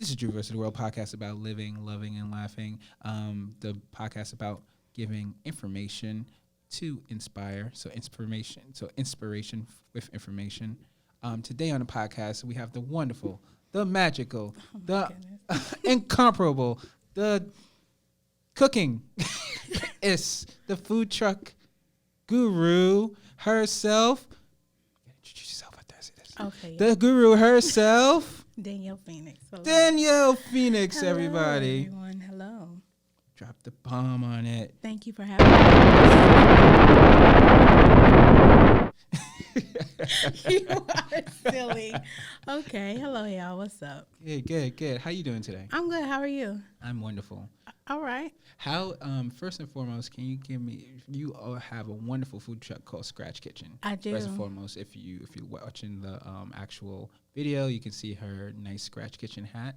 This is Drew versus the World podcast about living, loving, and laughing. The podcast about giving information to inspire. So inspiration with information. Today on the podcast, we have the wonderful, the magical, the incomparable, the cooking. It's the food truck guru herself. Introduce yourself after I say this. Okay. The guru herself. Danielle Phoenix. Hello. Danielle Phoenix, Hello, everybody. everyone. Hello. Drop the bomb on it. Thank you for having me. You are silly. Okay. Hello, y'all. What's up? Good. How you doing today? I'm good. How are you? I'm wonderful. All right. How? First and foremost, can you give me? You all have a wonderful food truck called Scratch Kitchen. I do. First and foremost, if you're watching the actual video, you can see her nice Scratch Kitchen hat.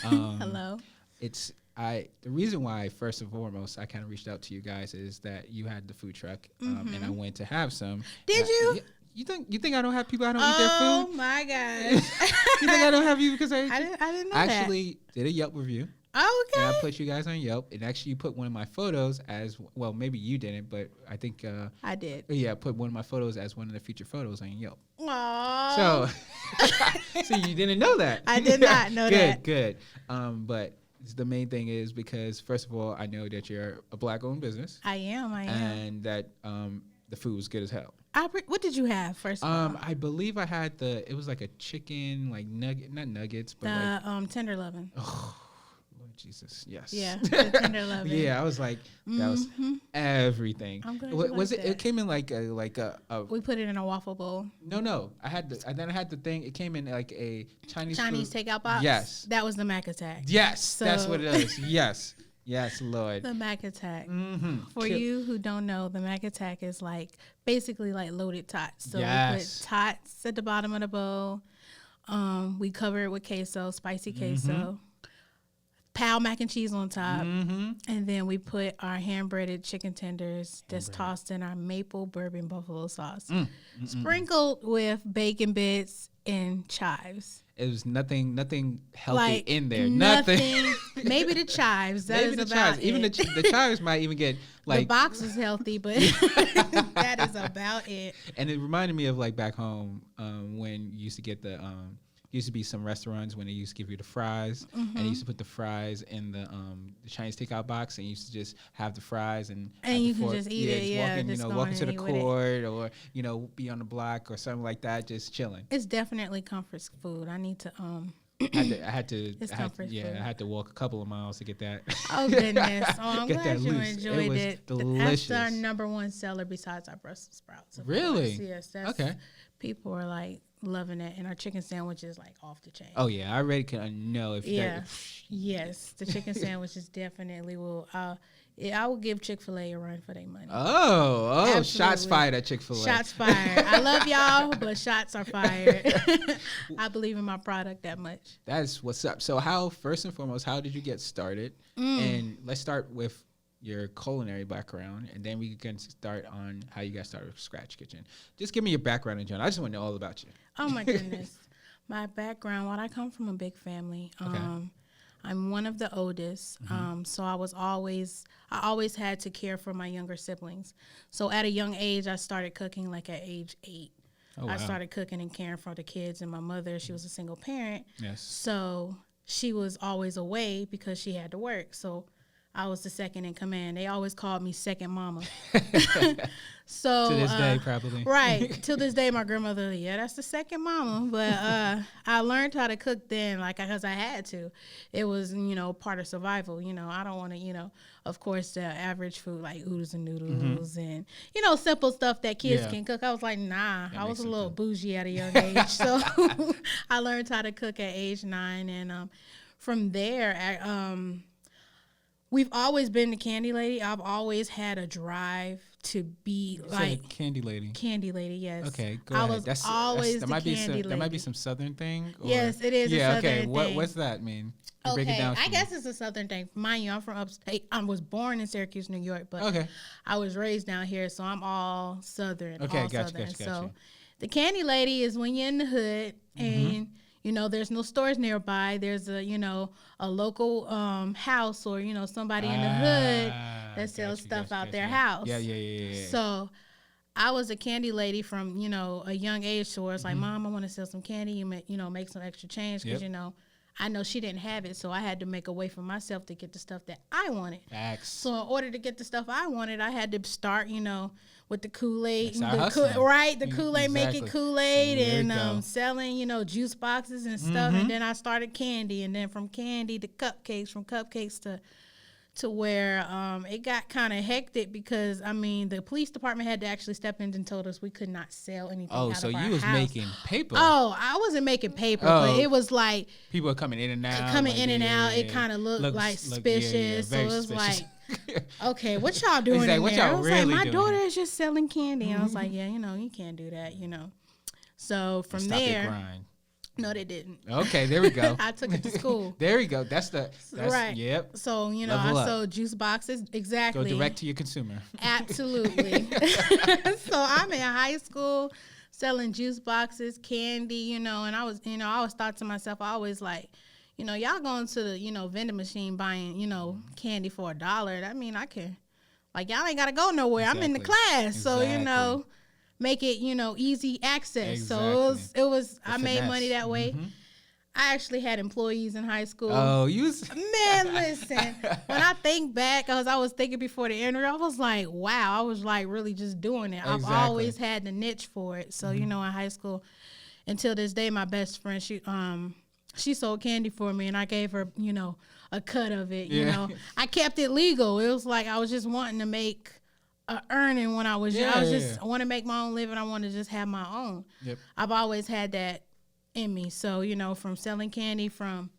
Hello. The reason why, first and foremost, I kind of reached out to you guys is that you had the food truck, and I went to have some. Did you? You think I don't have people? I don't eat their food. Oh my gosh! You think I don't have you because I didn't know actually did a Yelp review. Oh, okay. And I put you guys on Yelp, and actually you put one of my photos as well. Maybe you didn't, but I think I did. Yeah, I put one of my photos as one of the featured photos on Yelp. Aww. So, so you didn't know that. I did not know that. Good. But the main thing is because first of all, I know that you're a Black-owned business. I am. And that the food was good as hell. What did you have first of all? I believe I had it was like a chicken, like not nuggets, but the tender lovin'. Oh, Lord Jesus, yes. Yeah, the tender lovin'. Yeah, I was like, that was everything. I'm glad Was you it? like It came in like a. We put it in a waffle bowl. No. I had the thing. It came in like a Chinese takeout box. Yes, that was the Mac Attack. Yes, that's what it is. Yes, Lord. The Mac Attack. Mm-hmm. For you who don't know, the Mac Attack is basically like loaded tots. So we put tots at the bottom of the bowl. We cover it with queso, spicy queso. Pal mac and cheese on top. And then we put our hand-breaded chicken tenders that's tossed in our maple bourbon buffalo sauce. Sprinkled with bacon bits and chives. It was nothing healthy in there. Nothing. Maybe the chives. Maybe the chives. Even the chives might even get like. The box is healthy, but that is about it. And it reminded me of like back home when you used to get the. Used to be some restaurants when they used to give you the fries, and they used to put the fries in the Chinese takeout box, and you used to just have the fries and you can just eat it. Yeah, walk into the court or be on the block or something like that, just chilling. It's definitely comfort food. I need to I had to walk a couple of miles to get that. Oh goodness! Oh, I'm glad you loose. enjoyed it. Delicious. That's our number one seller besides our Brussels sprouts. Really? Yes. That's, okay. People are like loving it, and our chicken sandwich is like off the chain. Oh yeah, I already can know if. Yeah. Yes, the chicken sandwich is definitely will. I will give Chick-fil-A a run for their money. Oh, Absolutely. Shots fired at Chick-fil-A. Shots fired. I love y'all, but shots are fired. I believe in my product that much. That's what's up. So first and foremost, how did you get started? And let's start with your culinary background, and then we can start on how you got started with Scratch Kitchen. Just give me your background in general. I just want to know all about you. Oh, my goodness. My background, I come from a big family. Okay. I'm one of the oldest, so I always had to care for my younger siblings. So at a young age, I started cooking like at age 8. Oh, wow. I started cooking and caring for the kids, and my mother, she was a single parent. Yes. So she was always away because she had to work. So I was the second in command. They always called me second mama. So to this day, probably. Right. To this day, my grandmother, that's the second mama. But I learned how to cook then, because I had to. It was, part of survival. I don't want to, of course, the average food like oodles and noodles and, simple stuff that kids can cook. I was like, nah. I was a little bougie at a young age. So I learned how to cook at age 9. And from there, we've always been the candy lady. I've always had a drive to be candy lady. Candy lady, yes. Okay, go ahead. Was always the candy lady. That might be some Southern thing. Or? Yes, it is. Yeah, a Southern thing. What's that mean? Break it down. I guess it's a Southern thing. Mind you, I'm from upstate. I was born in Syracuse, New York, but I was raised down here, so I'm all Southern. Okay, all gotcha, Southern. Gotcha. So the candy lady is when you're in the hood and there's no stores nearby. There's a local house or somebody in the hood that sells stuff out their house. Yeah. So I was a candy lady from a young age. So it's like, Mom, I want to sell some candy. Make some extra change because I know she didn't have it, so I had to make a way for myself to get the stuff that I wanted. Facts. So in order to get the stuff I wanted, I had to start, with the Kool-Aid, the Kool-Aid, making Kool-Aid and selling, juice boxes and stuff. And then I started candy, and then from candy to cupcakes, from cupcakes to where it got kind of hectic because the police department had to actually step in and told us we could not sell anything. Oh, out so of our you was house. making paper? Oh, I wasn't making paper, but it was like people are coming in and out. It kind of looked like suspicious. So it was suspicious. like, okay, what y'all doing in what there? y'all I was really like, my doing? daughter is just selling candy. And I was like, yeah, you can't do that, So from Stop your there. grind. No, they didn't. Okay, there we go. I took it to school. There we go. That's right. Yep. So, Level I up. sold juice boxes. Exactly. Go direct to your consumer. Absolutely. So I'm in high school selling juice boxes, candy, and I was, I always thought to myself, I always like, y'all going to the, vending machine buying, candy for $1. I mean, I can, like, y'all ain't got to go nowhere. Exactly. I'm in the class. Exactly. So, make it, easy access. Exactly. So it was, I made finesse. money that way. I actually had employees in high school. Oh, Man, listen. When I think back, as I was thinking before the interview, I was like, wow, I was like really just doing it. Exactly. I've always had the niche for it. So, in high school, until this day, my best friend, she sold candy for me, and I gave her, a cut of it. I kept it legal. It was like I was just wanting to make a earning when I was young. I want to make my own living. I want to just have my own. Yep. I've always had that in me. So, from selling candy from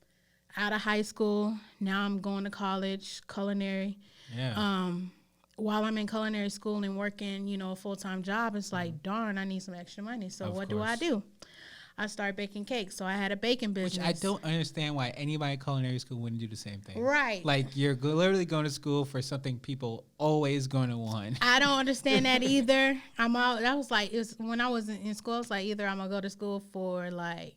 out of high school, now I'm going to college, culinary. Yeah. While I'm in culinary school and working, a full-time job, it's like, darn, I need some extra money. So what do I do? I started baking cakes. So I had a baking business. Which I don't understand why anybody in culinary school wouldn't do the same thing. Right. Like, you're literally going to school for something people always going to want. I don't understand that either. That was like, when I was in school, it's like either I'm going to go to school for like,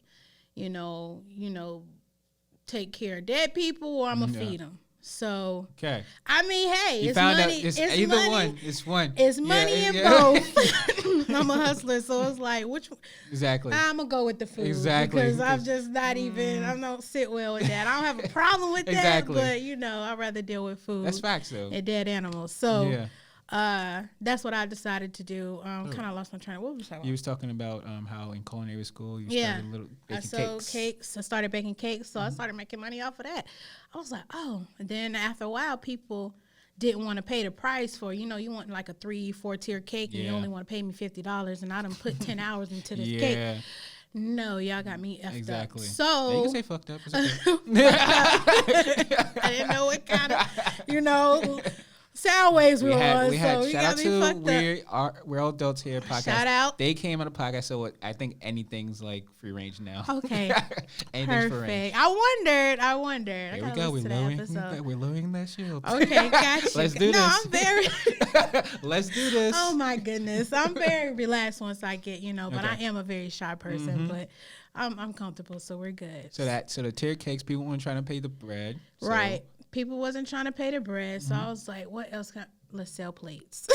take care of dead people or I'm going to feed them. So, okay. I mean, hey, You it's found money. out it's it's either money. one. It's one. It's money in both. I'm a hustler, so it's like, which Exactly. I'm going to go with the food. Exactly. Because I'm just not even, I don't sit well with that. I don't have a problem with Exactly. that, but, I'd rather deal with food. That's facts, though. And dead animals. So, that's what I decided to do. Kind of lost my train. What was I talking about? You was talking about how in culinary school you started baking I sold cakes. I started baking cakes, so I started making money off of that. I was like, oh. And then after a while, people didn't want to pay the price for, you want like a 3-4 tier cake, and you only want to pay me $50, and I done put 10 hours into this cake. No, y'all got me effed up. So you can say fucked up. It's okay. I didn't know what kind of, sound waves we on. So you got me fucked up. We're all adults here. Podcast. Shout out. They came on the podcast, so I think anything's like free range now. Okay. Anything's free range. I wondered. Here we go. We're lowering that shield. Okay, gotcha. Let's do this. No, I'm very. Let's do this. Oh my goodness, I'm very relaxed once I get, but I am a very shy person, but I'm comfortable, so we're good. So the tiered cakes, people weren't trying to pay the bread. So. Right. People wasn't trying to pay the bread, so I was like, what else let's sell plates.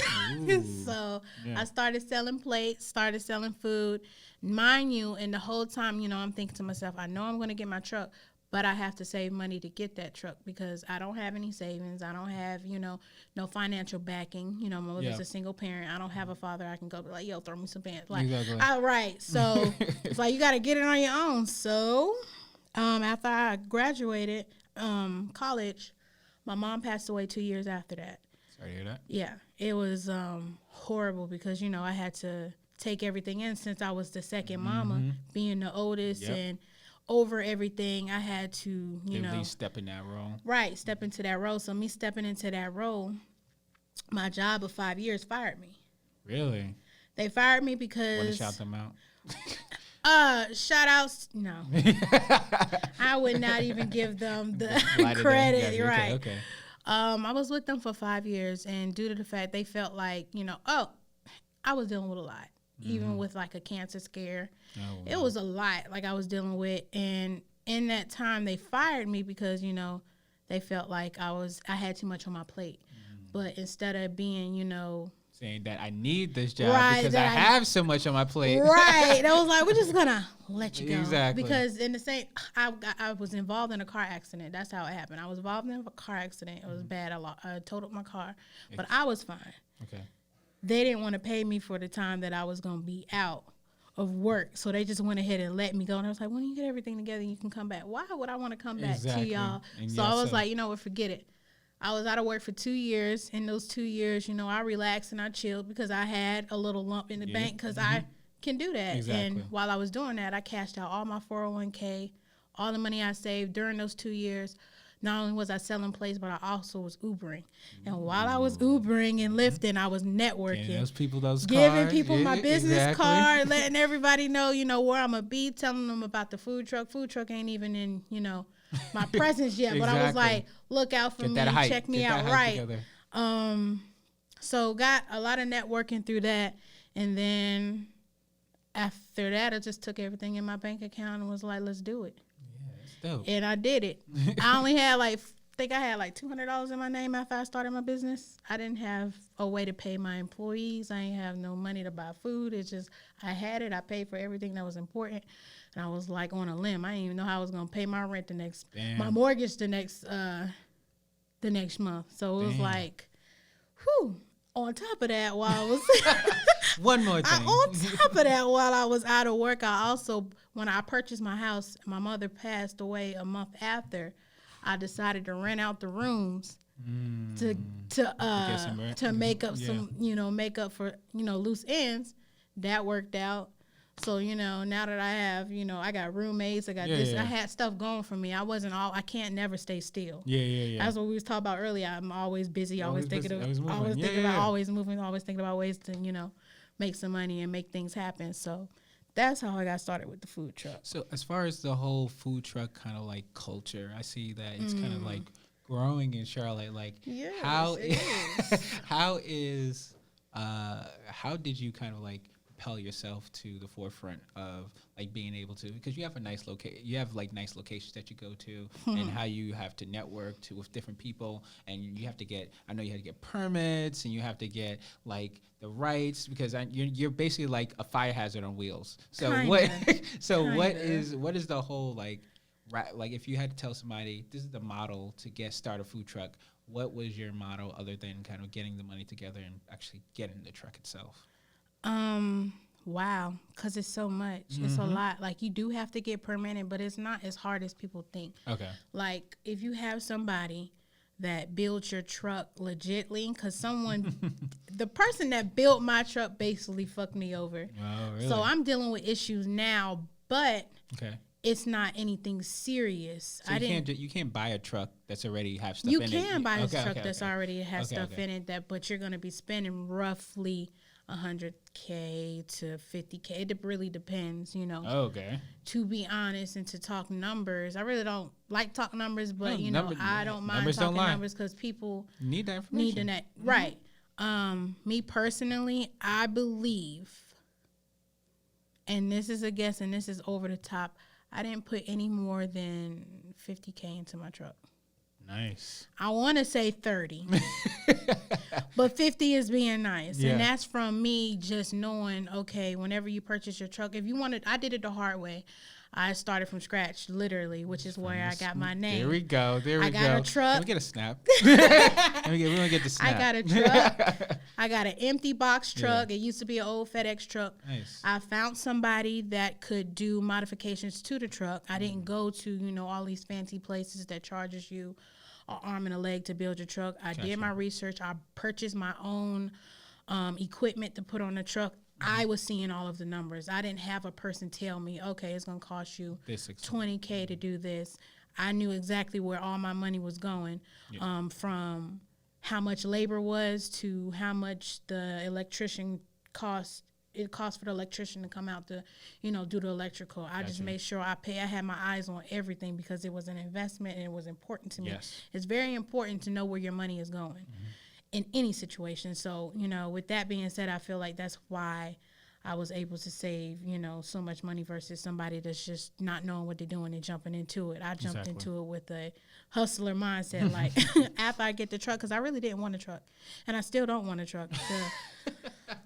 So I started selling plates, started selling food. Mind you, and the whole time, I'm thinking to myself, I know I'm going to get my truck, but I have to save money to get that truck because I don't have any savings. I don't have, no financial backing. My mother's a single parent. I don't have a father I can go be like, yo, throw me some pants. Like, exactly. All right. So it's like, you got to get it on your own. So after I graduated college, my mom passed away 2 years after that. Sorry to hear that. Yeah, it was horrible because, I had to take everything in since I was the second mama, being the oldest and over everything. I had to, at least step in that role. Right, step into that role. So me stepping into that role, my job of 5 years fired me. Really? They fired me because... Want to shout them out? Shout outs, no. I would not even give them the credit, right? Okay. I was with them for 5 years, and due to the fact they felt like, I was dealing with a lot. even with like a cancer scare. Oh, wow. It was a lot like I was dealing with. And in that time, they fired me because, you know, they felt like I had too much on my plate. But instead of being, you know, saying that I need this job Right, because I that I- have so much on my plate. right. That was like, we're just gonna let you go. Exactly. Because in the same, I was involved in a car accident. That's how it happened. I was involved in a car accident. It was bad. I totaled my car, but I was fine. Okay. They didn't want to pay me for the time that I was gonna be out of work, so they just went ahead and let me go. And I was like, when you get everything together, you can come back. Why would I want to come back to y'all? And So I was like, you know what, forget it. I was out of work for 2 years. In those 2 years, you know, I relaxed and I chilled because I had a little lump in the bank because I can do that. Exactly. And while I was doing that, I cashed out all my 401k, all the money I saved during those 2 years. Not only was I selling plates, but I also was Ubering. And while I was Ubering and lifting, I was networking. Giving those people those Giving cards. people my business exactly. card, letting everybody know, you know, where I'm going to be, telling them about the food truck. Food truck ain't even in, you know, my presence yet. But I was like, look out for me, check me out, right. So got a lot of networking through that. And then after that, I just took everything in my bank account and was like, let's do it. Dope. And I did it. I only had I had like $200 in my name after I started my business. I didn't have a way to pay my employees. I didn't have no money to buy food. It's just, I had it. I paid for everything that was important. And I was like on a limb. I didn't even know how I was going to pay my rent my mortgage the next month. So it was like, whew. On top of that, while I was one more thing. On top of that, while I was out of work, I also, when I purchased my house, my mother passed away a month after. I decided to rent out the rooms to make up make up for loose ends. That worked out. So, now that I have, I got roommates, I got this, I had stuff going for me. I can't never stay still. Yeah. That's what we was talking about earlier. I'm always busy, always thinking about ways to, make some money and make things happen. So that's how I got started with the food truck. So as far as the whole food truck kind of like culture, I see that it's kind of like growing in Charlotte. Like how did you kind of like propel yourself to the forefront of like being able to, because you have nice locations that you go to and how you have to network with different people, and you have to I know you had to get permits and you have to get like the rights, because you're basically like a fire hazard on wheels. So what is the whole like if you had to tell somebody this is the model to start a food truck, what was your model other than kind of getting the money together and actually getting the truck itself? Wow, because it's so much. It's a lot. Like, you do have to get permitted, but it's not as hard as people think. Okay. Like, if you have somebody that builds your truck legitly, because the person that built my truck basically fucked me over. Oh, really? So I'm dealing with issues now, but okay. It's not anything serious. So you can't buy a truck that's already have stuff in it. You can buy a truck that's already has stuff in it, but you're going to be spending roughly $100K to $50K. It really depends, Oh, okay. To be honest and to talk numbers, I really don't like talk numbers, but I don't mind talking numbers because people need that information. Right. Me personally, I believe, and this is a guess, and this is over the top, I didn't put any more than $50K into my truck. Nice. I want to say 30, but 50 is being nice. Yeah. And that's from me just knowing, okay, whenever you purchase your truck, if you wanted, I did it the hard way. I started from scratch, literally, which is where I got my name. There we go. I got a truck. Can we get a snap? We want to get the snap. I got a truck. I got an empty box truck. Yeah. It used to be an old FedEx truck. Nice. I found somebody that could do modifications to the truck. I didn't go to, all these fancy places that charges you an arm and a leg to build your truck. I did my research. I purchased my own equipment to put on the truck. I was seeing all of the numbers. I didn't have a person tell me, okay, it's going to cost you $20K to do this. I knew exactly where all my money was going, from how much labor was to how much the electrician cost. It cost for the electrician to come out to, do the electrical. I just made sure I had my eyes on everything because it was an investment and it was important to me. Yes. It's very important to know where your money is going. In any situation. So, with that being said, I feel like that's why I was able to save, so much money versus somebody that's just not knowing what they're doing and jumping into it. I jumped into it with a hustler mindset, like after I get the truck, because I really didn't want a truck, and I still don't want a truck.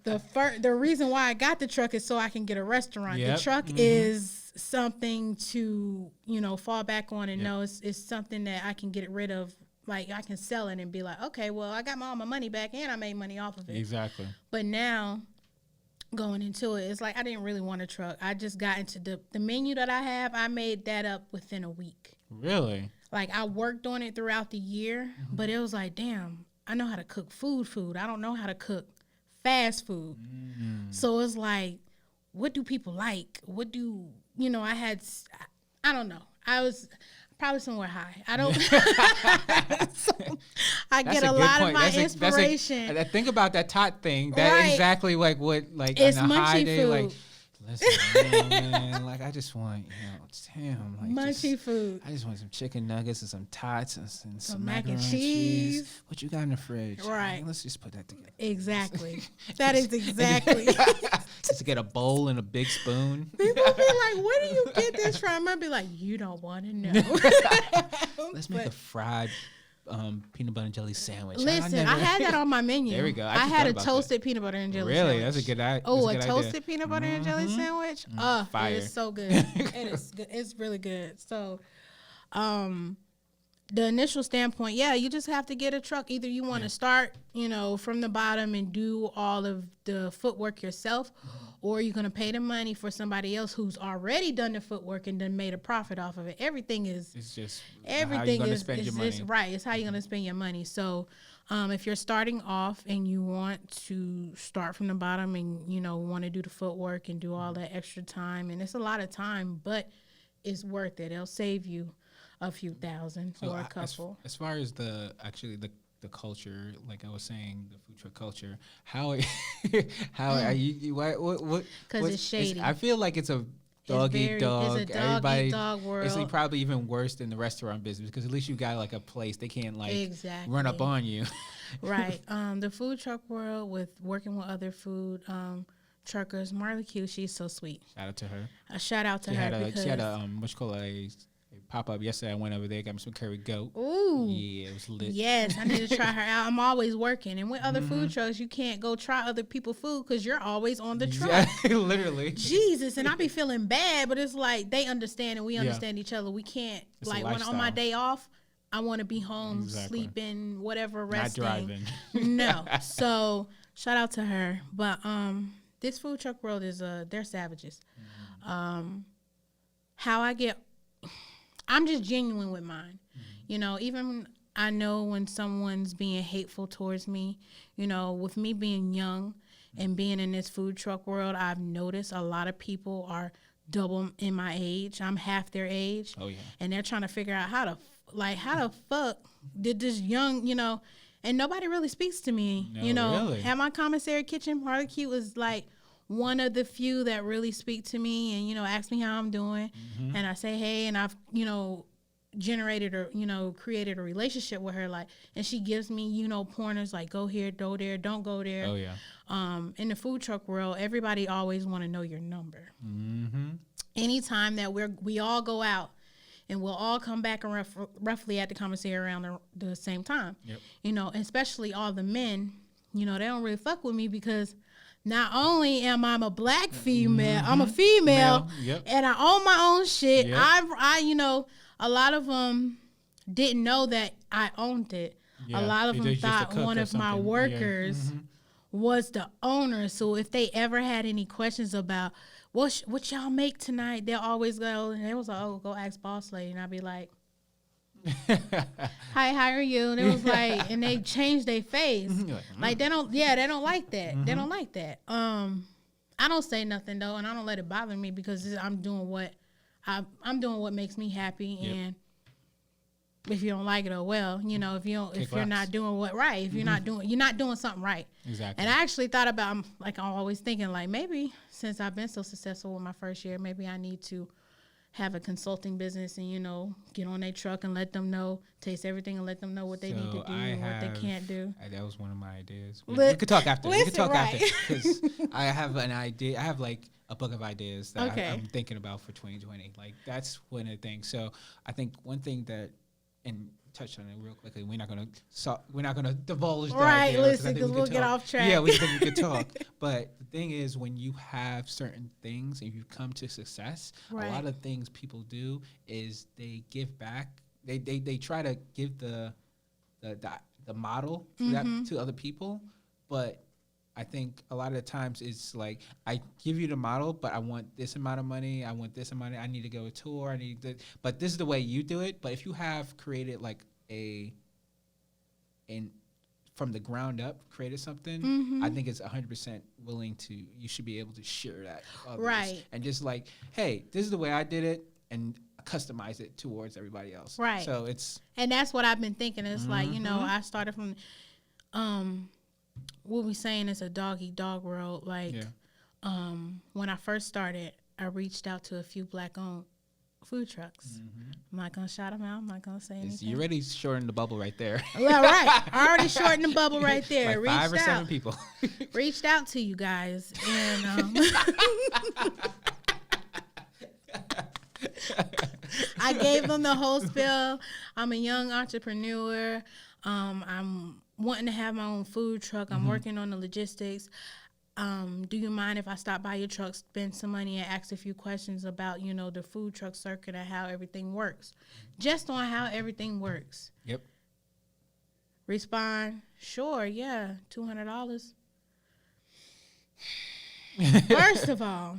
The reason why I got the truck is so I can get a restaurant. The truck is something to fall back on and know it's something that I can get rid of. Like, I can sell it and be like, okay, well, I got all my money back and I made money off of it. Exactly. But now, going into it, it's like I didn't really want a truck. I just got into the menu that I have. I made that up within a week. Really? Like, I worked on it throughout the year, but it was like, damn, I know how to cook food. I don't know how to cook fast food. So it's like, what do people like? What do, I don't know. I was probably somewhere high. I don't. So I get a lot of my inspiration. Think about that tot thing. That exactly like what like it's on a high day. Food. Like, listen, man, like I just want like munchy food. I just want some chicken nuggets and some tots and some mac and cheese. What you got in the fridge? Right. Let's just put that together. Exactly. That is exactly. Just get a bowl and a big spoon. People be like, "Where do you get this from?" I'd be like, "You don't want to know." Let's make a fried peanut butter and jelly sandwich. Listen, I had that on my menu. There we go. I had a toasted peanut butter and jelly sandwich. Really? That's a good idea. Oh, a toasted peanut butter and jelly sandwich? Fire. It is so good. It is good. It's really good. So, the initial standpoint, you just have to get a truck. Either you want to start, from the bottom and do all of the footwork yourself, or you're going to pay the money for somebody else who's already done the footwork and then made a profit off of it. Everything is how you're going to spend your money. Right. It's how you're going to spend your money. So, if you're starting off and you want to start from the bottom and, want to do the footwork and do all that extra time, and it's a lot of time, but it's worth it. It'll save you a few thousand or a couple. As far as the culture, like I was saying, the food truck culture, how are you what? Because it's shady. I feel like it's a dog eat dog. It's a dog eat dog world. It's probably even worse than the restaurant business because at least you got like a place they can't run up on you. Right. The food truck world with working with other food truckers, Marley Q, she's so sweet. Shout out to her. She had a what you call a pop up yesterday. I went over there, got me some curry goat. Ooh, yeah, it was lit. Yes, I need to try her out. I'm always working, and with other food trucks, you can't go try other people's food because you're always on the truck. Literally. Jesus, and I be feeling bad, but it's like they understand and we understand each other. We can't it's like when on my day off, I want to be home, sleeping, whatever, resting. Not driving. No. So shout out to her, but this food truck world is they're savages. How I get. I'm just genuine with mine. Even I know when someone's being hateful towards me, with me being young and being in this food truck world, I've noticed a lot of people are double in my age. I'm half their age. Oh, yeah. And they're trying to figure out how the fuck did this young, and nobody really speaks to me. No, really? At my commissary kitchen, Marley Q was like one of the few that really speak to me and, ask me how I'm doing. And I say, hey, and I've, generated or, created a relationship with her. And she gives me, pointers like go here, go there, don't go there. Oh, yeah. In the food truck world, everybody always want to know your number. Anytime that we all go out and we'll all come back around roughly at the commissary around the same time. Yep. Especially all the men, they don't really fuck with me because not only am I a black female, I'm a female, and I own my own shit. Yep. I a lot of them didn't know that I owned it. Yeah. A lot of them thought one of my workers was the owner. So if they ever had any questions about what y'all make tonight, they'll always go, and they was like, oh, go ask boss lady. And I'd be like, hi, how are you? And it was like, and they changed their face. Like they don't like that. They don't like that. I don't say nothing though, and I don't let it bother me because I'm doing what makes me happy. And if you don't like it, oh well, if you're not doing if you're not doing something right. Exactly. And I actually thought about, I'm always thinking maybe since I've been so successful with my first year, maybe I need to have a consulting business and, get on their truck and let them know, taste everything and let them know what they need to do and what they can't do. That was one of my ideas. We could talk after. We could talk after because I have an idea. I have like a book of ideas that I'm thinking about for 2020. Like that's one of the things. So I think one thing that, and touch on it real quickly. We're not gonna divulge that. Right, listen, because we'll get off track. Yeah, we could talk. But the thing is, when you have certain things and you come to success, a lot of things people do is they give back. They try to give the model to that to other people, but I think a lot of the times it's like I give you the model, but I want this amount of money. I want this amount. I need to go a tour. But this is the way you do it. But if you have created like from the ground up, created something, I think it's 100% willing to. You should be able to share that with others. Right. And just like, hey, this is the way I did it, and customize it towards everybody else. Right. So it's. And that's what I've been thinking. It's like I started from. What we saying is a dog world. Like, when I first started, I reached out to a few Black-owned food trucks. I'm not gonna shout them out. I'm not gonna say anything. You already shortened the bubble right there. Well, right. I already shortened the bubble right there. Like 5 or 7 people. Reached out to you guys, and I gave them the whole spiel. I'm a young entrepreneur. I'm wanting to have my own food truck. I'm working on the logistics. Do you mind if I stop by your truck, spend some money, and ask a few questions about, the food truck circuit and how everything works? Just on how everything works. Yep. Respond, sure, yeah, $200. First of all,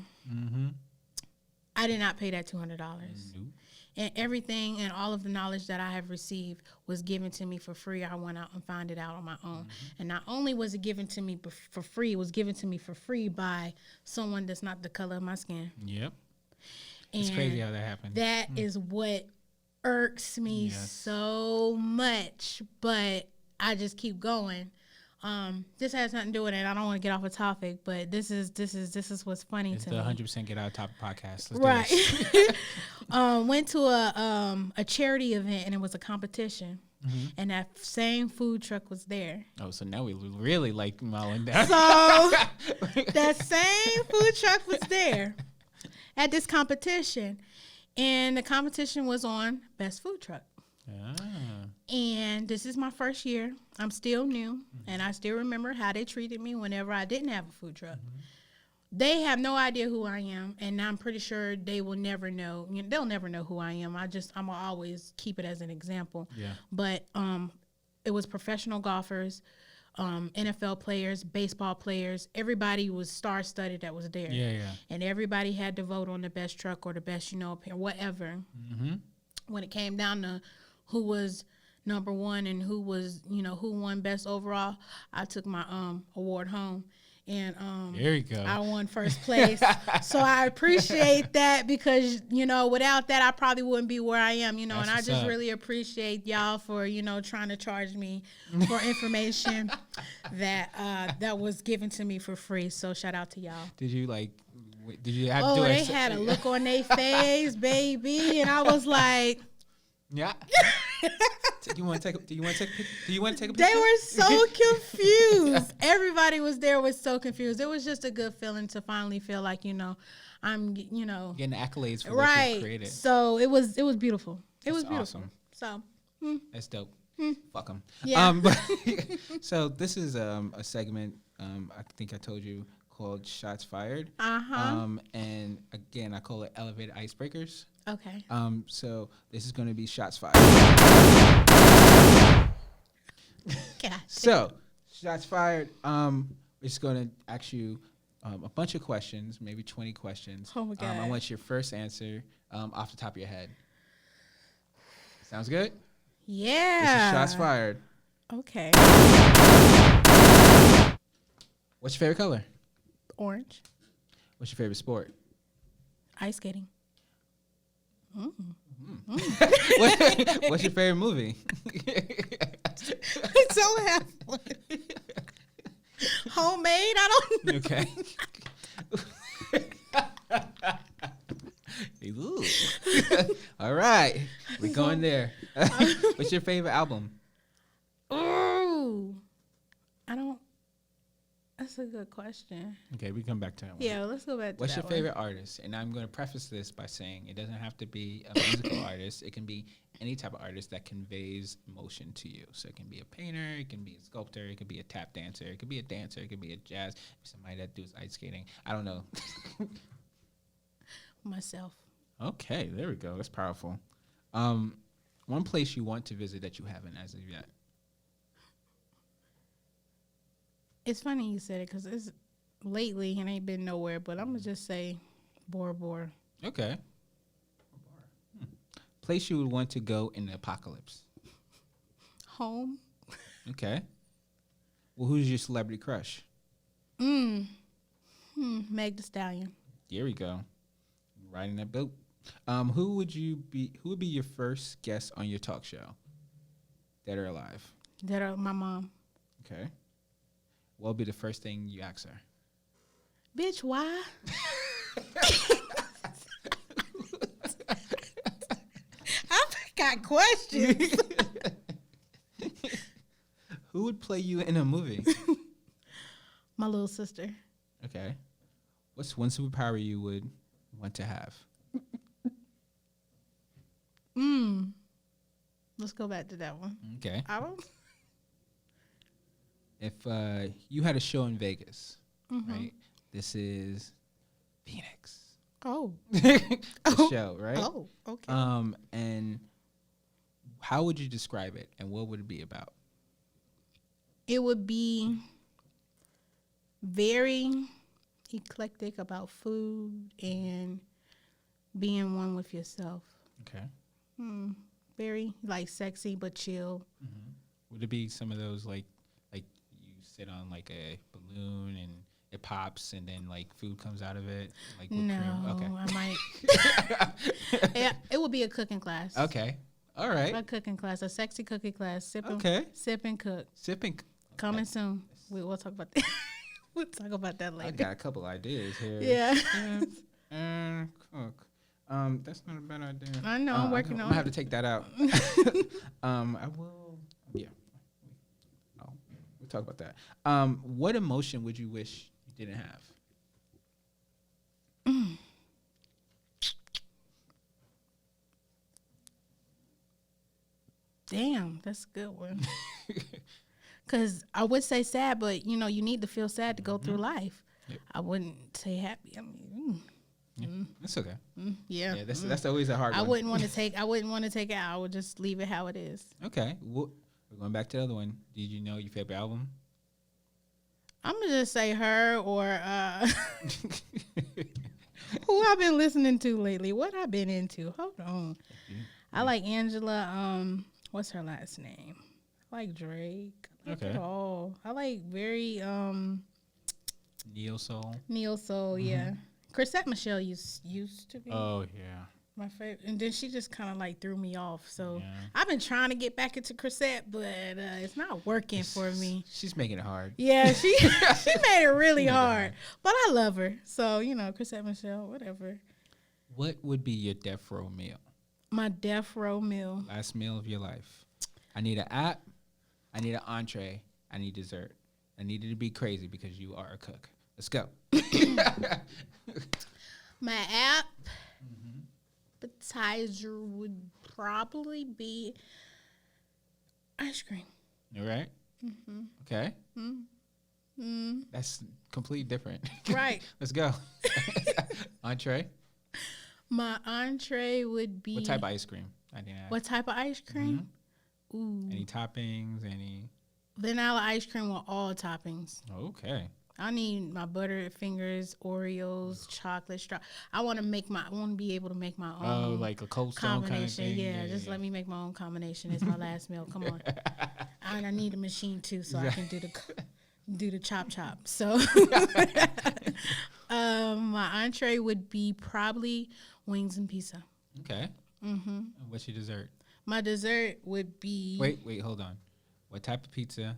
I did not pay that $200. Nope. And everything and all of the knowledge that I have received was given to me for free. I went out and found it out on my own. And not only was it given to me for free, it was given to me for free by someone that's not the color of my skin. Yep. It's crazy how that happened. That is what irks me so much, but I just keep going. This has nothing to do with it. I don't want to get off a topic, but this is what's funny to me. It's the 100% get out of topic podcast. Let's do this. Went to a charity event, and it was a competition, and that same food truck was there. Oh, so now we really like mowing down. So that same food truck was there at this competition, and the competition was on best food truck. And this is my first year. I'm still new, and I still remember how they treated me whenever I didn't have a food truck. They have no idea who I am, and I'm pretty sure they will never know. They'll never know who I am. I'm gonna always keep it as an example. Yeah. But it was professional golfers, NFL players, baseball players. Everybody was star-studded that was there. Yeah. And everybody had to vote on the best truck or the best, whatever. When it came down to who was number one and who was, who won best overall, I took my award home. And there you go. I won first place. So I appreciate that because, without that, I probably wouldn't be where I am, and I just really appreciate y'all for, trying to charge me for information that was given to me for free. So shout out to y'all. Did you have to do they had a look on their face, baby. And I was like, yeah. Do you want to take a picture? They were so confused. Everybody was so confused. It was just a good feeling to finally feel like, I'm, getting accolades for what you created. So it was beautiful. It was beautiful. Awesome. So that's dope. Fuck them. Yeah. So this is a segment. I think I told you called Shots Fired. And again, I call it Elevated Icebreakers. Okay. So this is going to be Shots Fired. So, Shots Fired. We're just going to ask you a bunch of questions, maybe 20 questions. Oh my God. I want your first answer off the top of your head. Sounds good? Yeah. This is Shots Fired. Okay. What's your favorite color? Orange. What's your favorite sport? Ice skating. What's your favorite movie? I don't have one. Homemade? I don't know. Okay. Ooh. All right. We're going there. What's your favorite album? Ooh. I don't. That's a good question. Okay, we come back to that one. Yeah, well, let's go back to What's that your favorite artist? And I'm going to preface this by saying it doesn't have to be a musical artist. It can be any type of artist that conveys emotion to you. So it can be a painter, it can be a sculptor, it could be a tap dancer, it could be a dancer, it could be a jazz, somebody that does ice skating. I don't know. Myself. Okay, there we go. That's powerful. One place you want to visit that you haven't as of yet. It's funny you said it because it's lately and ain't been nowhere, but I'm going to just say Bora Bora. Okay. Place you would want to go in the apocalypse. Home. Okay. Well, who's your celebrity crush? Meg Thee Stallion. Here we go. Riding that boat. Who would be your first guest on your talk show? Dead or alive? That are my mom. Okay. What would be the first thing you ask her? Bitch, why? I got questions. Who would play you in a movie? My little sister. Okay. What's one superpower you would want to have? Let's go back to that one. Okay. I don't. If you had a show in Vegas, right? This is Phoenix. Oh. The show, right? Oh, okay. And how would you describe it, and what would it be about? It would be very eclectic about food and being one with yourself. Okay. Very like sexy but chill. Would it be some of those like you sit on like a balloon and it pops and then like food comes out of it? Like whipped cream? Okay. I might. Yeah, it would be a cooking class. Okay. All right. A cooking class, a sexy cooking class. Sip and cook. Sipping. Coming soon. We'll talk about that. We'll talk about that later. I got a couple ideas here. Yeah. And cook. That's not a bad idea. I know. I'm working I'm on gonna have it. to take that out. I will. Yeah. Oh, we'll talk about that. What emotion would you wish you didn't have? Damn, that's a good one. Because I would say sad, but you need to feel sad to go through life. Yep. I wouldn't say happy. I mean, That's okay. yeah. Yeah, that's always a hard I one. wouldn't want to take. I wouldn't want to take it out. I would just leave it how it is. Okay. Well, we're going back to the other one. Did you know your favorite album? I'm gonna just say her or who I've been listening to lately. What I've been into. Hold on. I like Angela. What's her last name? I like Drake. I like it all. I like very Neo Soul. Neo Soul. Yeah. Chrisette Michele used to be Oh yeah. my favorite, and then she just kind of like threw me off. So Yeah. I've been trying to get back into Chrisette, but it's not working for me. She's making it hard. Yeah, she made it really hard, but I love her. So Chrisette Michele, whatever. What would be your death row meal? My death row meal. Last meal of your life. I need an app. I need an entree. I need dessert. I need it to be crazy because you are a cook. Let's go. My app appetizer would probably be ice cream. All right. Okay. That's completely different. Right. Let's go. Entree. My entree would be What type of ice cream? I didn't ask. What type of ice cream? Ooh, Any toppings? Any? vanilla ice cream with all toppings. Okay. I need my Butterfingers, Oreos, chocolate straw. I want to be able to make my own. Oh, like a Cold Stone kind of combination. thing. Yeah, just let me make my own combination. It's my last meal. Come on. And I need a machine too, so I can do the chop. So my entree would be probably wings and pizza. Okay. And what's your dessert? My dessert would be Wait, hold on. What type of pizza?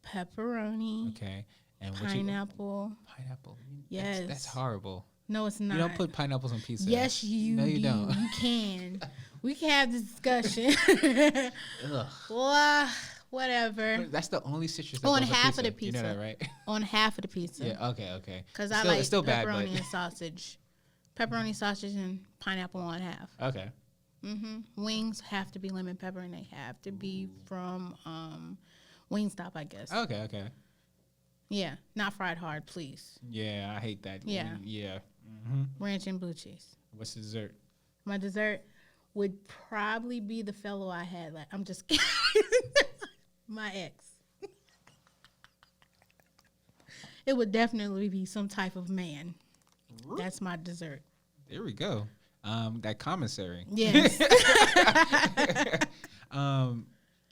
pepperoni, Okay. And pineapple. Pineapple. Yes. That's horrible. No, it's not. You don't put pineapples on pizza. Yes, you No, you do. don't. You can. We can have this discussion. Ugh. Well, whatever. That's the only citrus that On goes on half pizza. of the pizza. You know that, right? On half of the pizza. Yeah. Okay. Because It's I still- like it's still bad, pepperoni but and sausage. Pepperoni, sausage, and pineapple on half. okay. Wings have to be lemon pepper, and they have to be from Wingstop, I guess. Okay. Yeah, not fried hard, please. Yeah, I hate that. Yeah. Yeah. Ranch and blue cheese. What's the dessert? My dessert would probably be the fellow I had. Like, I'm just kidding. My ex. It would definitely be some type of man. That's my dessert. There we go. That commissary. Yes.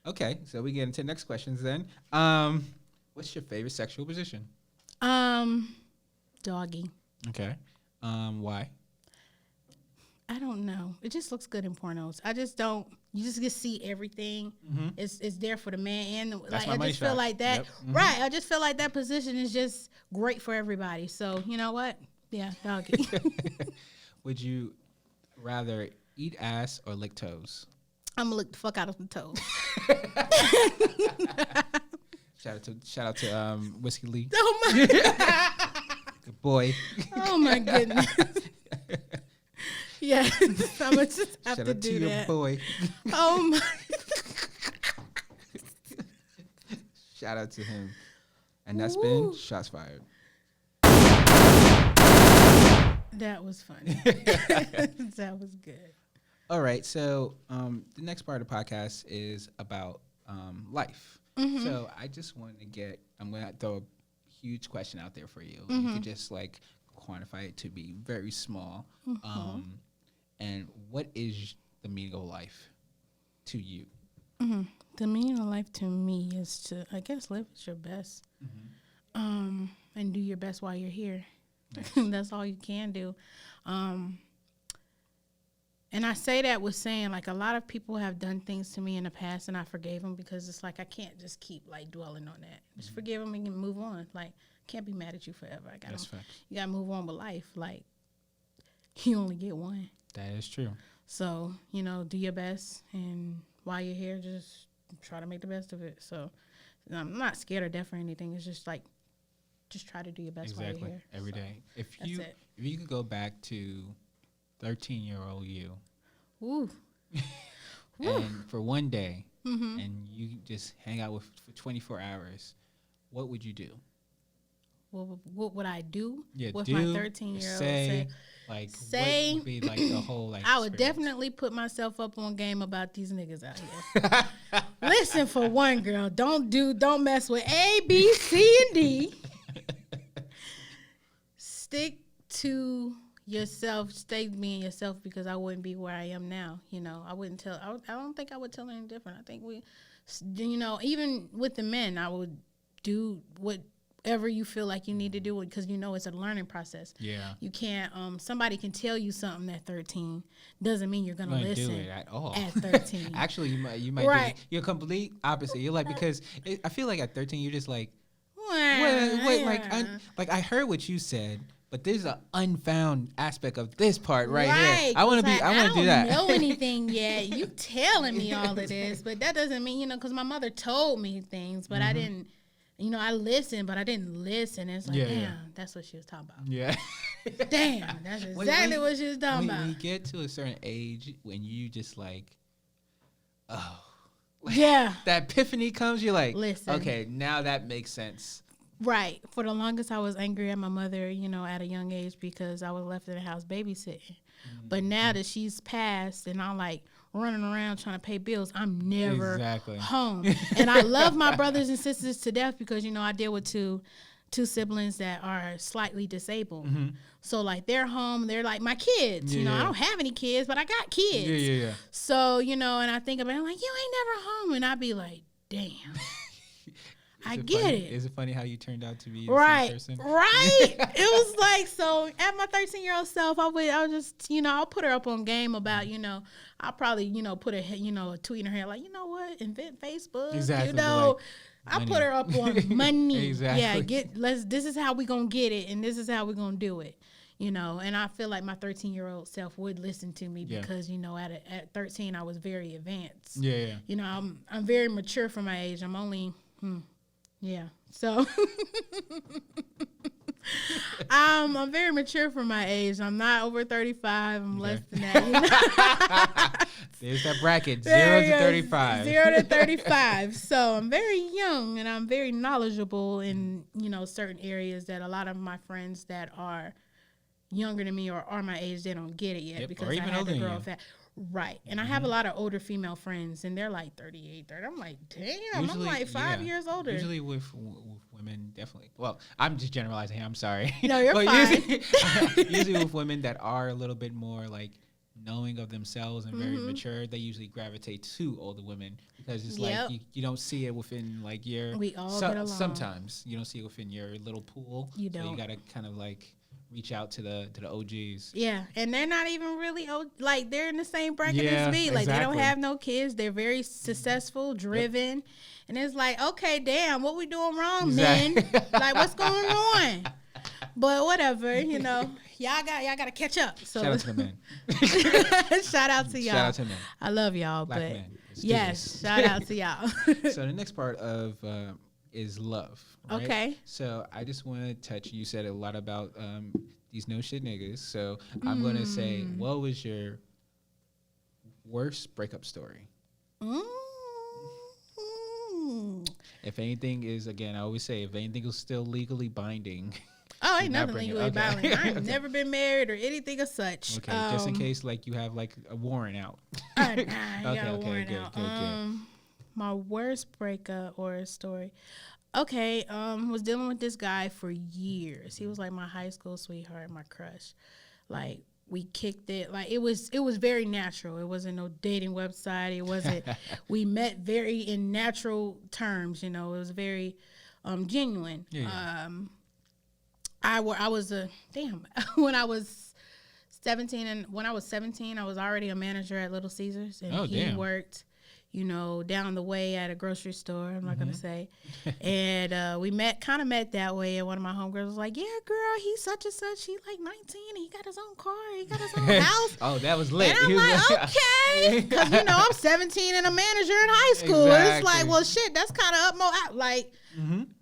Okay, so we get into next questions then. What's your favorite sexual position? Doggy. Okay. Why? I don't know. It just looks good in pornos. I just don't. You just get to see everything. It's there for the man, and That's like my I just money feel shot. like that. Yep. Right. I just feel like that position is just great for everybody. So you know what? Yeah, doggy. Would you rather eat ass or lick toes? I'm gonna lick the fuck out of the toes. Shout out to Whiskey Lee. Oh my. Good boy. Oh my goodness. Yes, I'm gonna just have Shout to out do to your that. boy. Oh my. Shout out to him. And that's been Shots Fired. That was funny. That was good. All right, so the next part of the podcast is about life. So I just want to I'm going to throw a huge question out there for you. You could just like quantify it to be very small. And what is the meaning of life to you? The meaning of life to me is to, I guess, live at your best, and do your best while you're here. Nice. That's all you can do. And I say that with saying, like, a lot of people have done things to me in the past, and I forgave them because it's like I can't just keep like dwelling on that. Just forgive them and move on. Like, can't be mad at you forever. You gotta move on with life. Like, you only get one. That is true. So, do your best, and while you're here, just try to make the best of it. So, I'm not scared of death or anything. It's just like, just try to do your best while you're here. Every day. If that's you it. if you could go back to 13-year-old you, Ooh. and for one day, and you just hang out for 24 hours, what would you do? What would I do with do, my 13-year-old? say, what would be like the whole like I would experience? definitely put myself up on game about these niggas out here. Listen, for one, girl, don't mess with A, B, C, and D. Stick to yourself. Stay being yourself, because I wouldn't be where I am now. I wouldn't tell. I don't think I would tell any different. I think even with the men, I would do whatever you feel like you need to do, because it's a learning process. Yeah. You can't. Somebody can tell you something at 13. Doesn't mean you're gonna listen do it at all. at 13. Actually, you might Right. do you're complete opposite. You're like, because I feel like at 13 you're just like, Well, wait, yeah. I heard what you said, but there's an unfound aspect of this part right here. Right, I want to 'cause be. I want to do that. I don't know anything yet. You telling me all of this, but that doesn't mean because my mother told me things, but I didn't. I listened, but I didn't listen. It's like, damn, that's what she was talking about. Yeah. Damn, that's exactly what she was talking about. When you get to a certain age, when you just like, Yeah. that epiphany comes, you're like, Listen. okay, now that makes sense. Right. For the longest, I was angry at my mother, at a young age, because I was left in the house babysitting. But now that she's passed and I'm like running around trying to pay bills, I'm never home. And I love my brothers and sisters to death, because, I deal with two siblings that are slightly disabled. So, like, they're home. They're like my kids. I don't have any kids, but I got kids. Yeah. So, and I think about it, I'm like, you ain't never home. And I'd be like, damn. I get it. Is it funny how you turned out to be the right, same person? Right. It was like, so at my 13-year-old self, I'll just, I'll put her up on game about, I'll probably, put a tweet in her head like, you know what, invent Facebook. Exactly. I'll put her up on money. Exactly. Yeah, this is how we gonna get it, and this is how we gonna do it. you know, and I feel like my 13-year-old self would listen to me Yeah. because, you know, at 13 I was very advanced. Yeah. You know, I'm very mature for my age. I'm only so I'm very mature for my age. I'm not over 35. I'm less than that. You know? There's that bracket, 0 to 35. 0 to 35. So I'm very young and I'm very knowledgeable in, you know, certain areas that a lot of my friends that are younger than me or are my age, they don't get it yet because or even I had older to than grow you. up fast. Right. And I have a lot of older female friends and they're like 38, 30. I'm like, damn, I'm like 5 years older. Usually with women, definitely. Well, I'm just generalizing. I'm sorry. No, you're fine. Usually with women that are a little bit more like knowing of themselves and very mature, they usually gravitate to older women because it's like you don't see it within like your. We all get along. Sometimes you don't see it within your little pool. You don't. So you gotta kind of like reach out to the OGs. Yeah, and they're not even really like they're in the same bracket Yeah, as me. Like they don't exactly. have no kids. They're very successful, driven, and it's like, okay, damn, what we doing wrong, man? Like what's going on? But whatever, you know, y'all got to catch up. So Shout out to the men. shout out to y'all. Shout out to men. I love y'all, Black but men. Let's do yes, this. shout out to y'all. So the next part of is love. Right? Okay. So I just want to touch. You said a lot about these no shit niggas. So I'm gonna say, what was your worst breakup story? If anything is, again, I always say, if anything is still legally binding. Oh, ain't do not nothing bring it. legally Okay. binding. I've never been married or anything of such. Okay, just in case, like you have like a warrant out. Nah, I got a warrant good, out. good. My worst breakup or story. Okay, was dealing with this guy for years. He was like my high school sweetheart, my crush. Like we kicked it. Like it was very natural. It wasn't no dating website. It wasn't. We met very in natural terms. You know, it was very genuine. Yeah. I was when I was 17 I was already a manager at Little Caesars and he worked, you know, down the way at a grocery store. I'm not gonna say. And we met that way. And one of my homegirls was like, "Yeah, girl, he's such and such. He's like 19. And he got his own car. He got his own house." Oh, that was lit. And I'm like, okay, because you know I'm 17 and a manager in high school. Exactly. It's like, well, shit, that's kind of up more like.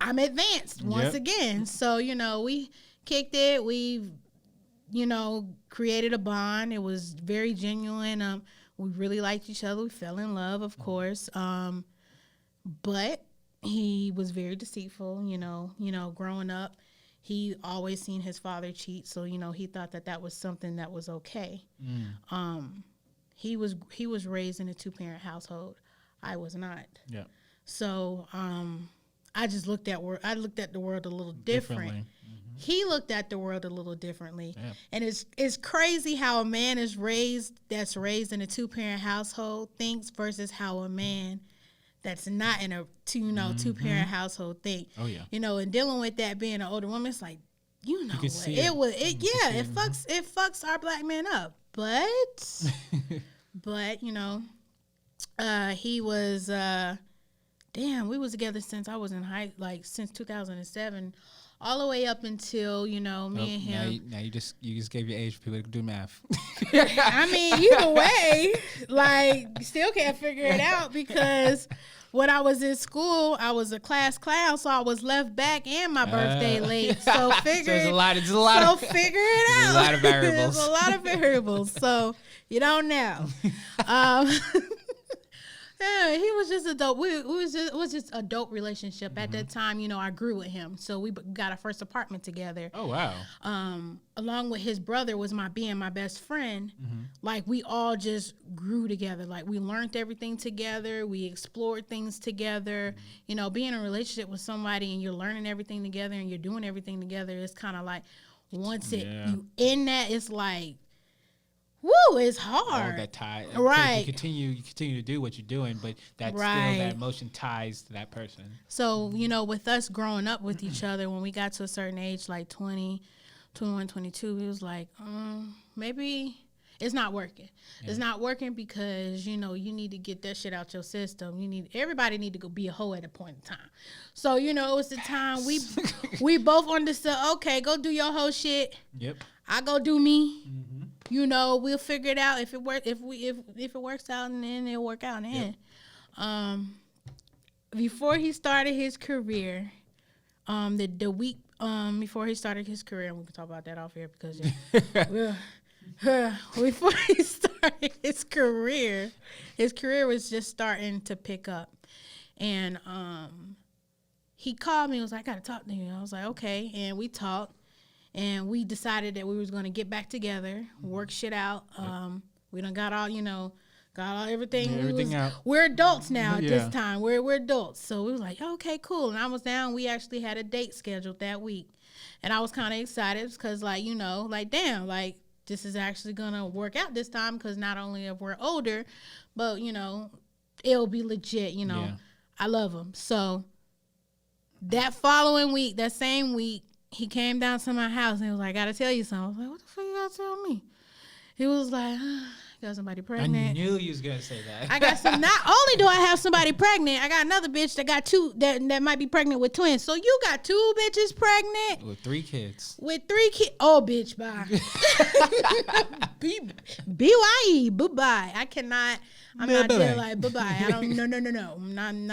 I'm advanced once again. So, you know, we kicked it. We, you know, created a bond. It was very genuine. We really liked each other. We fell in love, of course. But he was very deceitful, you know, growing up. He always seen his father cheat. So, you know, he thought that was something that was okay. He was raised in a 2-parent household. I was not. Yeah. So, I just looked at the world a little different. He looked at the world a little differently. Yeah. And it's crazy how a man that's raised in a 2-parent household thinks versus how a man that's not in a 2-parent household think. Oh yeah. You know, and dealing with that being an older woman, it's like, you know, it fucks our black men up. But you know, he was we was together since I was in since 2007, all the way up until, you know, me and him. Now you just gave your age for people to do math. I mean, either way, like, still can't figure it out because when I was in school, I was a class clown, so I was left back and my birthday late. So figure it out. There's a lot of variables. There's a lot of variables. So you don't know. Yeah, he was just a dope. It was just a dope relationship at that time. You know, I grew with him, so we got our first apartment together. Oh wow! Along with his brother was my best friend. Like we all just grew together. Like we learned everything together. We explored things together. You know, being in a relationship with somebody and you're learning everything together and you're doing everything together. It's kind of like once you in that, it's like. Woo, it's hard. Oh, that tie. Right. You continue to do what you're doing, but that's still that emotion ties to that person. So, you know, with us growing up with each other, when we got to a certain age, like 20, 21, 22, we was like, maybe it's not working. Yeah. It's not working because, you know, you need to get that shit out your system. Everybody need to go be a hoe at a point in time. So, you know, it was the time we both understood, okay, go do your whole shit. Yep. I go do me. Mm-hmm. You know, we'll figure it out if it work. If it works out, and then it'll work out. And before he started his career, the week before he started his career, and we can talk about that off here because before he started his career was just starting to pick up, and he called me and was like, I gotta talk to you. I was like, okay, and we talked, and we decided that we was gonna get back together, work shit out. We done got all, everything. Everything out. We're adults now at this time. We're adults. So we was like, okay, cool. And I was down. We actually had a date scheduled that week. And I was kind of excited because, damn, this is actually going to work out this time because not only if we're older, but, it'll be legit, I love him. So that following week, that same week, he came down to my house and he was like, I got to tell you something. I was like, what the fuck you got to tell me? He was like, got somebody pregnant. I knew you was gonna say that. I got some. Not only do I have somebody pregnant, I got another bitch that got two that might be pregnant with twins. So you got two bitches pregnant with 3 kids. With 3 kids. Oh, bitch, bye. BYE, bye. I cannot. I'm not there like bye bye. I don't. No. I'm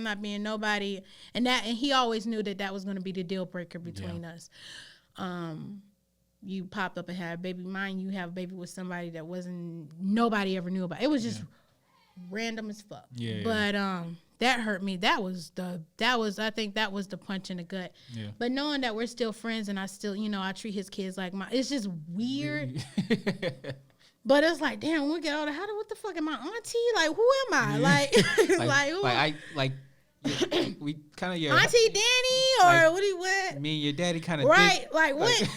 not being nobody. And he always knew that was going to be the deal breaker between us. You popped up and had a baby. Mind you have a baby with somebody that nobody ever knew about. It was just random as fuck. Yeah. But that hurt me. I think that was the punch in the gut. Yeah. But knowing that we're still friends and I still, I treat his kids like it's just weird. But it's like, damn, when we get older, what the fuck am I auntie? Like, who am I? We kind of Auntie Danny or what? Me and your daddy kind of right. Like what?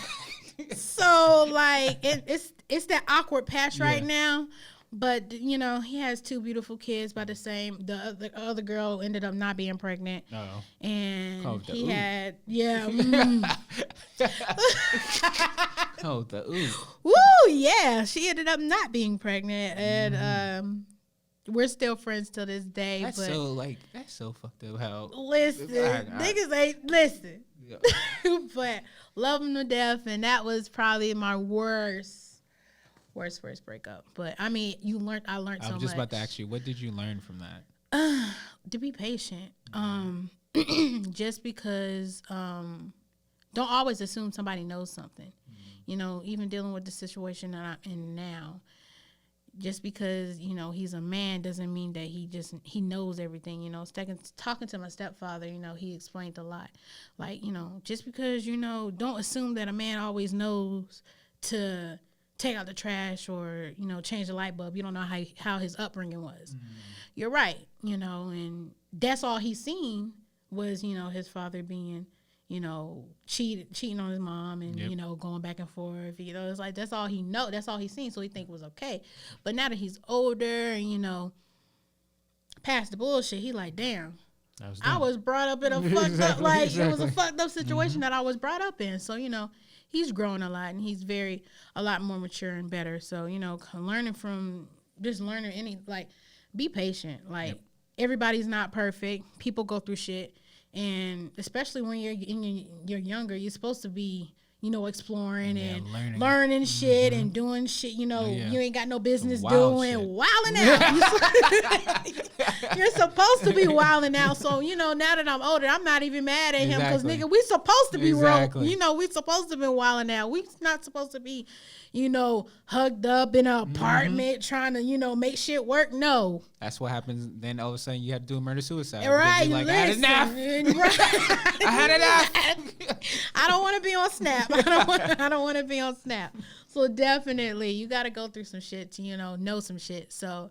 So it's that awkward patch right now, but he has 2 beautiful kids by the same. The other girl ended up not being pregnant, and he had she ended up not being pregnant, and we're still friends till this day. That's so fucked up. How niggas ain't listen. But love him to death, and that was probably my worst breakup. But I mean, I learned so much. I was just about to ask you, what did you learn from that? To be patient. Just because don't always assume somebody knows something. Even dealing with the situation that I'm in now. Just because, he's a man doesn't mean that he knows everything, talking to my stepfather, he explained a lot. Like, just because, don't assume that a man always knows to take out the trash or, change the light bulb. You don't know how his upbringing was. Mm. You're right, and that's all he's seen was, his father being, cheating on his mom and, going back and forth, it's like, that's all he know. That's all he's seen. So he think it was okay. But now that he's older and, past the bullshit, he like, damn, I was brought up in a fucked up, it was a fucked up situation that I was brought up in. So, he's grown a lot and he's a lot more mature and better. So, learning be patient. Everybody's not perfect. People go through shit. And especially when you're younger, you're supposed to be, exploring and learning shit and doing shit, you ain't got no business doing, wilding out. You're supposed to be wilding out. So, now that I'm older, I'm not even mad at him because, nigga, we supposed to be we supposed to be wilding out. We not supposed to be, hugged up in an apartment trying to, make shit work. No. That's what happens. Then all of a sudden you have to do a murder-suicide. Right. Like, I had enough. I had enough. I don't want to be on Snap. I don't want to be on Snap. So definitely you got to go through some shit to, know some shit. So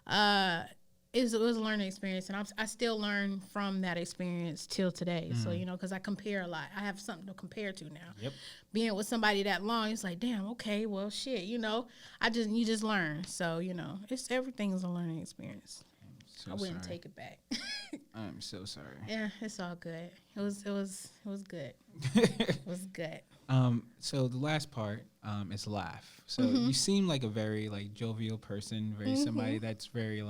it was a learning experience. And I still learn from that experience till today. So, because I compare a lot. I have something to compare to now. Yep. Being with somebody that long, it's like, damn, okay, well, shit, you just learn. So, everything is a learning experience. I wouldn't take it back. I'm so sorry. Yeah, it's all good. It was good. It was good. So the last part is laugh. So you seem like a very jovial person, very somebody that's very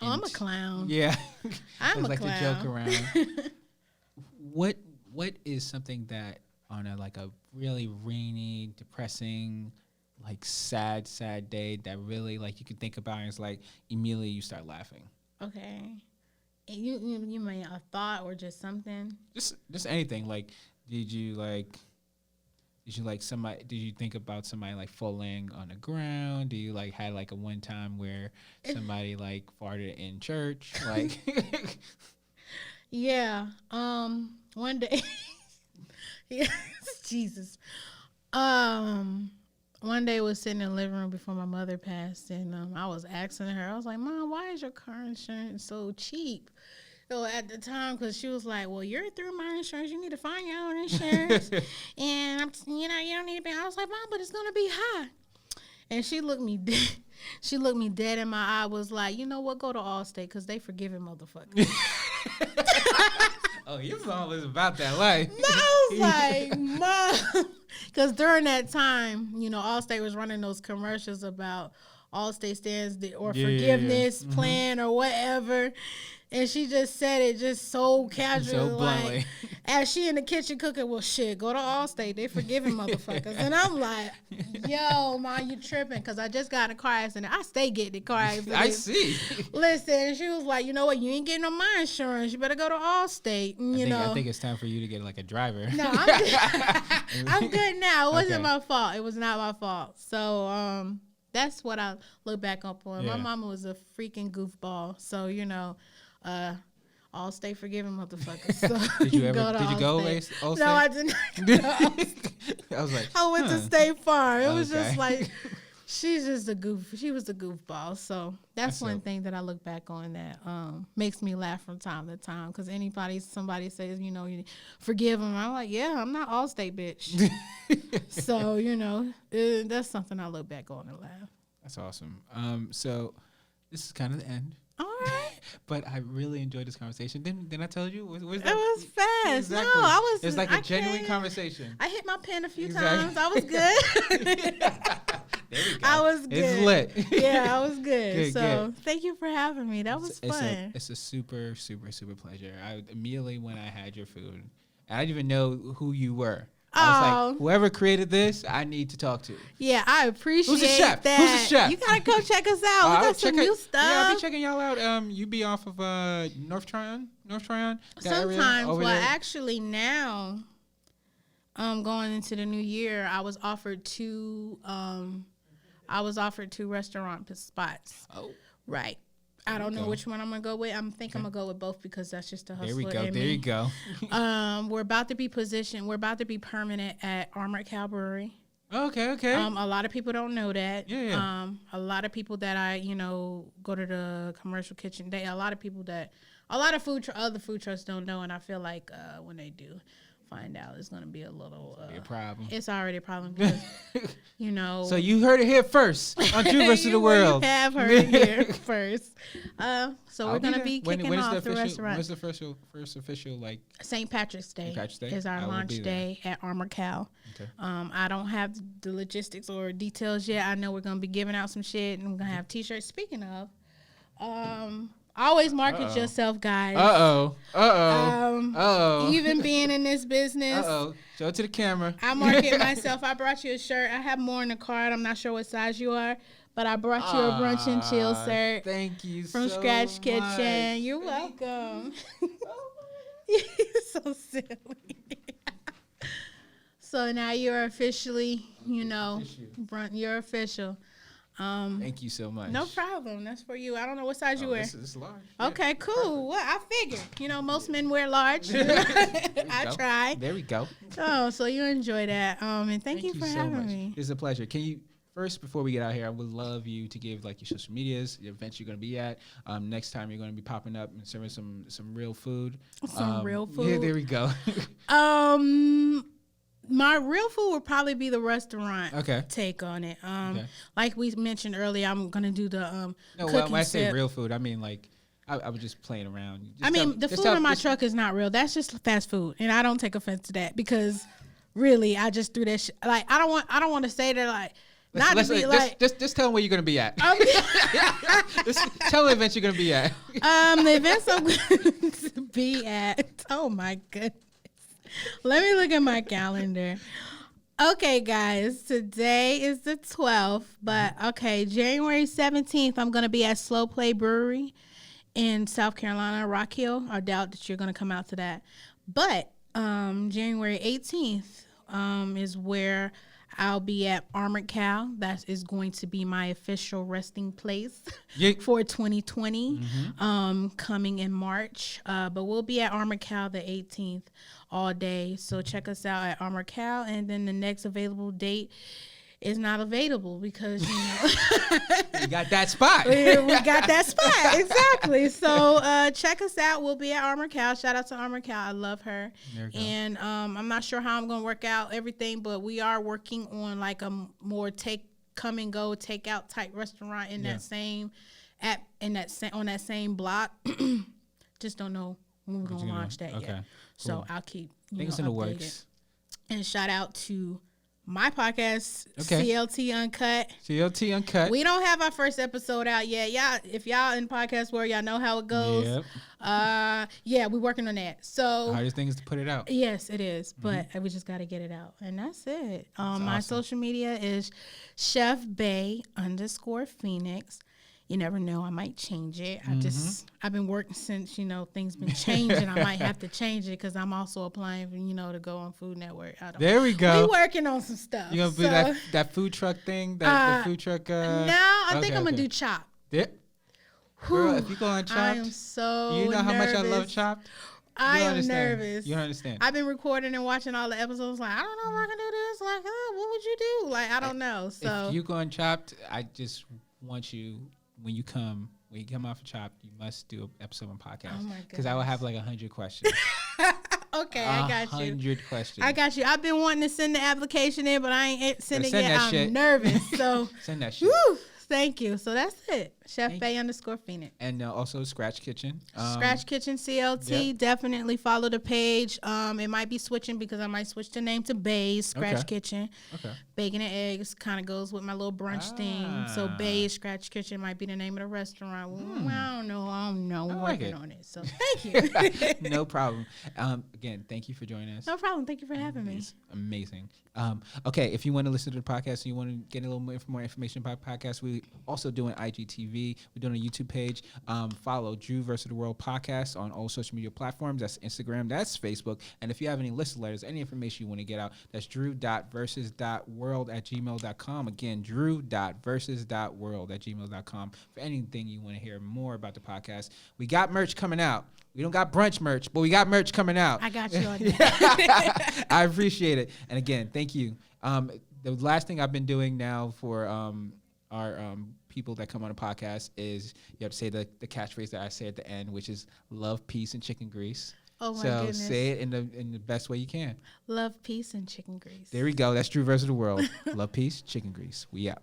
I'm a clown. Yeah. I'm a like clown. to joke around. What is something that on a really rainy, depressing, like sad day that really like you can think about and it's like immediately you start laughing. Okay. And you mean a thought or just something? Just anything. Like did you like somebody, did you think about somebody like falling on the ground? Do you like had like a one time where somebody like farted in church? Like yeah. One day yes, Jesus. One day I was sitting in the living room before my mother passed, and I was asking her, I was like, Mom, why is your car insurance so cheap? So at the time, because she was like, well, you're through my insurance. You need to find your own insurance. And, you don't need to be. I was like, Mom, but it's going to be high. And she looked me dead. She looked me dead in my eye, was like, you know what? Go to Allstate because they forgiving motherfuckers. Oh, your mom was about that life. No, I was like, Mom. Because during that time, Allstate was running those commercials about Allstate stands or forgiveness plan or whatever. And she just said it just so casual, so bluntly. like, as she in the kitchen cooking, well, shit, go to Allstate. They forgiving motherfuckers. And I'm like, yo, Mom, you tripping. Because I just got in a car accident. I stay getting the car accident. I see. Listen, she was like, you know what? You ain't getting on my insurance. You better go to Allstate. I think it's time for you to get like a driver. No, I'm good. I'm good now. It wasn't my fault. It was not my fault. So that's what I look back on. Yeah. My mama was a freaking goofball. So, Allstate forgiving motherfuckers. So did you go Allstate? No, I didn't. I was like, I went to State Farm. It was just like, she's just a goof. She was a goofball. So that's one thing that I look back on that makes me laugh from time to time. Because somebody says, you forgive them. I'm like, yeah, I'm not Allstate, bitch. So, that's something I look back on and laugh. That's awesome. So this is kind of the end. All right. But I really enjoyed this conversation. Didn't I tell you? It was fast. Exactly. No, I was. It's like a genuine conversation. I hit my pen a few times. I was good. There we go. I was good. It's lit. Yeah, I was good. Thank you for having me. That was fun. It's a super, super, super pleasure. Immediately when I had your food, I didn't even know who you were. I was like, whoever created this, I need to talk to. Yeah, I appreciate Who's the chef? that. Who's the chef? You gotta come check us out. We got some new stuff. Yeah, I'll be checking y'all out. You be off of North Tryon. Sometimes. Well, actually now, going into the new year, I was offered two restaurant spots. Oh, right. I don't know which one I'm gonna go with. I'm gonna go with both because that's just a hustler. There we go. In there me. You go. We're about to be positioned. We're about to be permanent at Armored Cow Brewery. Okay. A lot of people don't know that. Yeah. A lot of people that I go to the commercial kitchen. Other food trucks don't know, and I feel like when they do find out, it's gonna be a little a problem. It's already a problem because So you heard it here first on True versus the World. You have heard it here first. So we're gonna be kicking off the restaurant. When's the first official like? St. Patrick's Day. Is our launch day at Armored Cow. Okay. I don't have the logistics or details yet. I know we're gonna be giving out some shit and we're gonna have T-shirts. Speaking of, always market yourself, guys. Even being in this business. Show it to the camera. I market myself. I brought you a shirt. I have more in the card. I'm not sure what size you are, but I brought you a brunch and chill shirt. Thank you from so Scratch much. Kitchen. You're welcome. You're so silly. So now you're officially, you're official. Thank you so much. No problem. That's for you. I don't know what size you wear. This is large. Okay, cool. Well, I figured. Most men wear large. I try. There we go. Oh, so you enjoy that. And thank you for so having much. me. It's a pleasure. Can you first, before we get out here, I would love you to give like your social medias, the events you're going to be at. Next time you're going to be popping up and serving some real food. Some real food. Yeah, there we go. My real food would probably be the restaurant take on it. Like we mentioned earlier, I'm gonna do the when I say real food, I mean like I was just playing around. The food in my truck is not real. That's just fast food, and I don't take offense to that because really, I just threw that shit. Like I don't want to say that like. Just tell them where you're gonna be at. Just tell the events you're gonna be at. The events I'm going to be at. Oh my goodness. Let me look at my calendar. Okay, guys, today is the 12th, but okay, January 17th, I'm going to be at Slow Play Brewery in South Carolina, Rock Hill. I doubt that you're going to come out to that. But January 18th is where I'll be at Armored Cow. That is going to be my official resting place for 2020, coming in March. But we'll be at Armored Cow the 18th all day. So check us out at Armored Cow. And then the next available date is not available because, you know. We got that spot. we got that spot. Exactly. So check us out. We'll be at Armored Cow. Shout out to Armored Cow. I love her. And I'm not sure how I'm going to work out everything, but we are working on like a more come and go, take out type restaurant in that same on that same block. Just don't know when we're going to launch that yet. So I'll keep things in the works. And shout out to my podcast, CLT Uncut. CLT Uncut. We don't have our first episode out yet. Y'all, if y'all in podcast world, y'all know how it goes. Yep. We're working on that. So hardest thing is to put it out. Yes, it is. But we just got to get it out. And that's it. My social media is Chef Bay _Phoenix. You never know. I might change it. I've been working since, things been changing. I might have to change it because I'm also applying for, to go on Food Network. There we go. We working on some stuff. You gonna do that food truck thing? The food truck? No, I think I'm going to do Chopped. Yeah. Girl, if you go on Chopped. I am so You know nervous. how much I love Chopped? I am nervous. You don't understand. I've been recording and watching all the episodes. Like, I don't know if I can do this. Like, what would you do? Like, I don't know. So if you go on Chopped, I just want you... When you come off of Chopped, you must do an episode on podcast. Oh my because I will have like 100 questions. Okay, I got you. 100 questions. I got you. I've been wanting to send the application in, but I ain't sending it yet. I'm shit. nervous. So send that shit. Woo, thank you. So that's it. Chef Bay _Phoenix. And also Scratch Kitchen. Scratch Kitchen CLT. Yep. Definitely follow the page. It might be switching because I might switch the name to Bay's Scratch Kitchen. Okay. Bacon and eggs kind of goes with my little brunch thing. So Bay's Scratch Kitchen might be the name of the restaurant. Well, I don't know. I'm working on it. So thank you. No problem. Again, thank you for joining us. No problem. Thank you for having me. Amazing. Okay, if you want to listen to the podcast and you want to get a little more information about the podcast, we also doing IGTV. We're doing a YouTube page. Follow Drew vs. the World podcast on all social media platforms. That's Instagram. That's Facebook. And if you have any list letters, any information you want to get out, that's drew.versus.world@gmail.com. Again, drew.versus.world@gmail.com for anything you want to hear more about the podcast. We got merch coming out. We don't got brunch merch, but we got merch coming out. I got you on that. I appreciate it. And again, thank you. The last thing I've been doing now for our people that come on the podcast is you have to say the catchphrase that I say at the end, which is love, peace, and chicken grease. Oh my goodness. So say it in the best way you can. Love, peace, and chicken grease. There we go. That's Drew versus the World. Love, peace, chicken grease. We out.